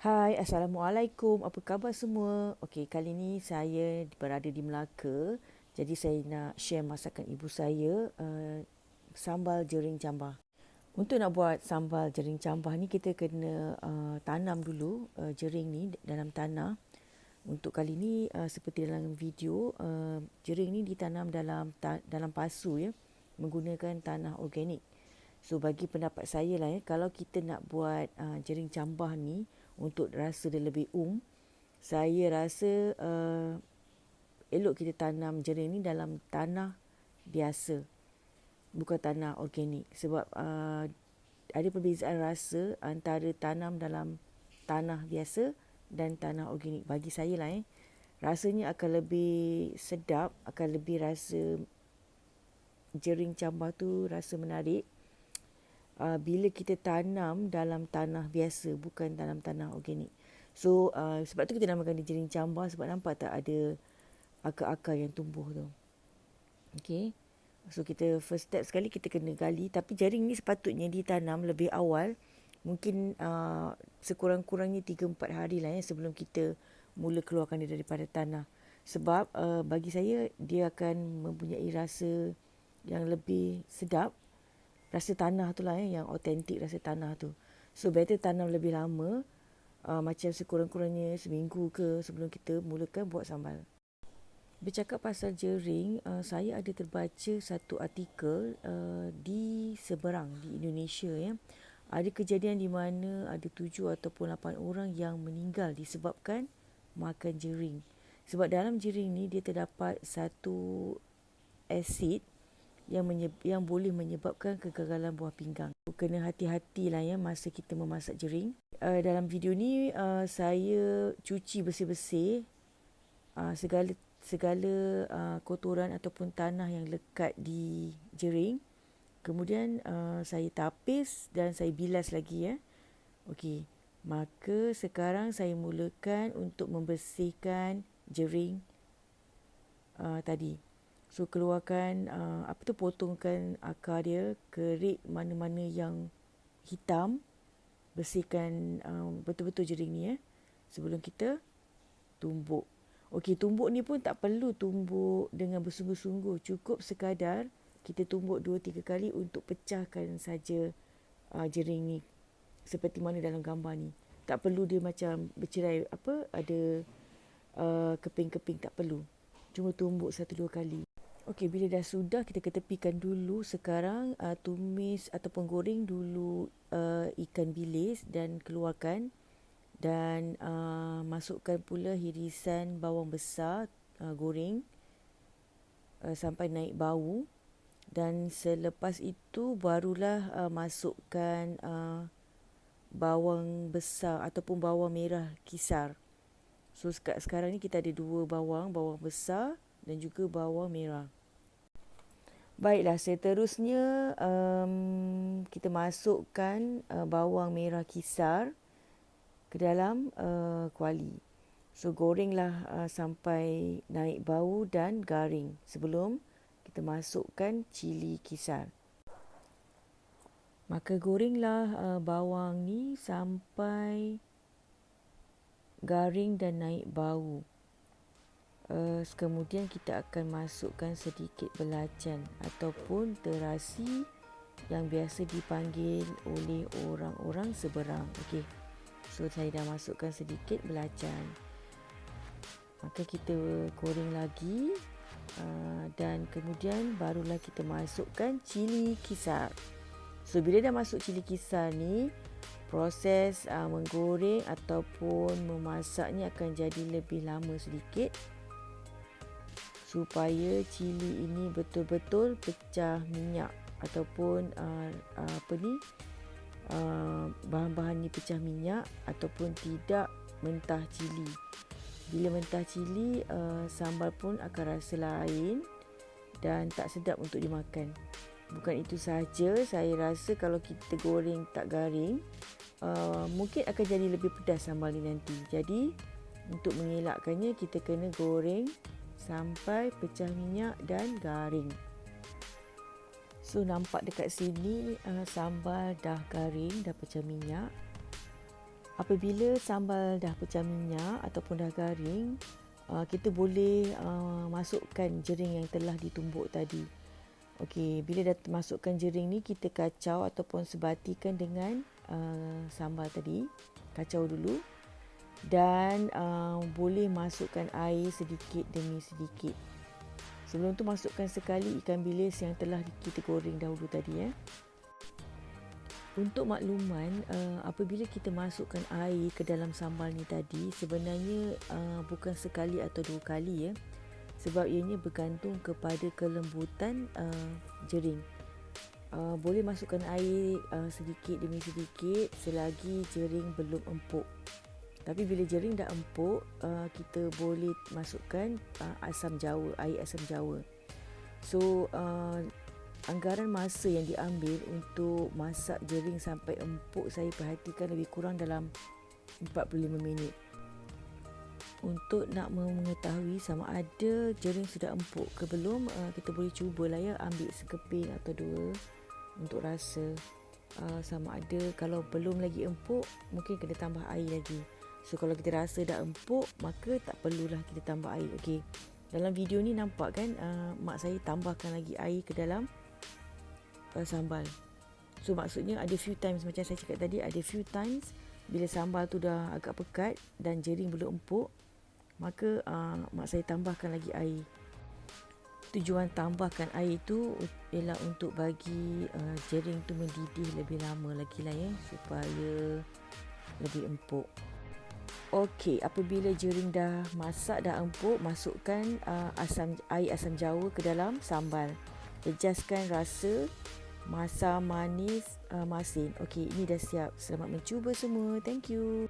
Hai, Assalamualaikum. Apa khabar semua? Okey, kali ni saya berada di Melaka. Jadi saya nak share masakan ibu saya, sambal jering cambah. Untuk nak buat sambal jering cambah ni kita kena tanam dulu jering ni dalam tanah. Untuk kali ni seperti dalam video, jering ni ditanam dalam pasu ya, menggunakan tanah organik. So bagi pendapat saya lah ya, kalau kita nak buat jering cambah ni untuk rasa dia lebih saya rasa elok kita tanam jering ni dalam tanah biasa, bukan tanah organik. Sebab ada perbezaan rasa antara tanam dalam tanah biasa dan tanah organik. Bagi saya lah rasanya akan lebih sedap, akan lebih rasa jering cambah tu rasa menarik bila kita tanam dalam tanah biasa, bukan dalam tanah organik. So sebab tu kita namakan dia jering cambah, sebab nampak tak ada akar-akar yang tumbuh tu. Okay. So kita first step sekali kita kena gali, tapi jaring ni sepatutnya ditanam lebih awal. Mungkin sekurang-kurangnya 3-4 hari lah sebelum kita mula keluarkan dia daripada tanah. Sebab bagi saya dia akan mempunyai rasa yang lebih sedap. Rasa tanah tu lah yang autentik rasa tanah tu. So better tanam lebih lama, macam sekurang-kurangnya seminggu ke sebelum kita mulakan buat sambal. Bercakap pasal jering, saya ada terbaca satu artikel di seberang di Indonesia ya. Ada kejadian di mana ada 7 ataupun 8 orang yang meninggal disebabkan makan jering. Sebab dalam jering ni dia terdapat satu asid yang boleh menyebabkan kegagalan buah pinggang. Kena hati-hatilah ya masa kita memasak jering. Dalam video ni saya cuci bersih-bersih segala kotoran ataupun tanah yang lekat di jering. Kemudian saya tapis dan saya bilas lagi ya. Okey. Maka sekarang saya mulakan untuk membersihkan jering tadi. So keluarkan potongkan akar dia, kerik mana-mana yang hitam, bersihkan betul-betul jering ni sebelum kita tumbuk. Okey, tumbuk ni pun tak perlu tumbuk dengan bersungguh-sungguh, cukup sekadar kita tumbuk 2-3 kali untuk pecahkan saja jering ni seperti mana dalam gambar ni. Tak perlu dia macam bercerai ada keping-keping, tak perlu. Cuma tumbuk 1-2 kali. Okey, bila dah sudah kita ketepikan dulu. Sekarang tumis ataupun goreng dulu ikan bilis dan keluarkan, dan masukkan pula hirisan bawang besar, goreng sampai naik bau, dan selepas itu barulah masukkan bawang besar ataupun bawang merah kisar. So sekarang ni kita ada 2 bawang besar dan juga bawang merah. Baiklah, seterusnya kita masukkan bawang merah kisar ke dalam kuali. So gorenglah sampai naik bau dan garing sebelum kita masukkan cili kisar. Maka gorenglah bawang ni sampai garing dan naik bau. Kemudian kita akan masukkan sedikit belacan ataupun terasi yang biasa dipanggil oleh orang-orang seberang. Okey. So saya dah masukkan sedikit belacan. Maka kita goreng lagi dan kemudian barulah kita masukkan cili kisar. So bila dah masuk cili kisar ni, proses menggoreng ataupun memasaknya akan jadi lebih lama sedikit, supaya cili ini betul-betul pecah minyak ataupun bahan-bahan ni pecah minyak ataupun tidak mentah cili. Bila mentah cili, sambal pun akan rasa lain dan tak sedap untuk dimakan. Bukan itu sahaja, saya rasa kalau kita goreng tak garing, mungkin akan jadi lebih pedas sambal ni nanti. Jadi untuk mengelakkannya, kita kena goreng sampai pecah minyak dan garing. So nampak dekat sini sambal dah garing, dah pecah minyak. Apabila sambal dah pecah minyak ataupun dah garing, kita boleh masukkan jering yang telah ditumbuk tadi. Okey, bila dah masukkan jering ni, kita kacau ataupun sebatikan dengan sambal tadi. Kacau dulu dan boleh masukkan air sedikit demi sedikit. Sebelum tu masukkan sekali ikan bilis yang telah kita goreng dahulu tadi. Untuk makluman, apabila kita masukkan air ke dalam sambal ni tadi, sebenarnya bukan sekali atau dua kali sebab ianya bergantung kepada kelembutan jering. Boleh masukkan air sedikit demi sedikit selagi jering belum empuk. Tapi bila jering dah empuk, kita boleh masukkan asam jawa, air asam jawa. So anggaran masa yang diambil untuk masak jering sampai empuk, saya perhatikan lebih kurang dalam 45 minit. Untuk nak mengetahui sama ada jering sudah empuk ke belum, kita boleh cubalah ambil sekeping atau dua untuk rasa sama ada. Kalau belum lagi empuk, mungkin kena tambah air lagi. So kalau kita rasa dah empuk, maka tak perlulah kita tambah air. Okey. Dalam video ni nampak kan, mak saya tambahkan lagi air ke dalam sambal. So maksudnya ada few times, macam saya cakap tadi, ada few times bila sambal tu dah agak pekat dan jering belum empuk, maka mak saya tambahkan lagi air. Tujuan tambahkan air tu ialah untuk bagi jering tu mendidih lebih lama lagi lah supaya lebih empuk. Okey, apabila jering dah masak, dah empuk, masukkan air asam jawa ke dalam sambal. Ejaskan rasa, masam, manis, masin. Okey, ini dah siap. Selamat mencuba semua. Thank you.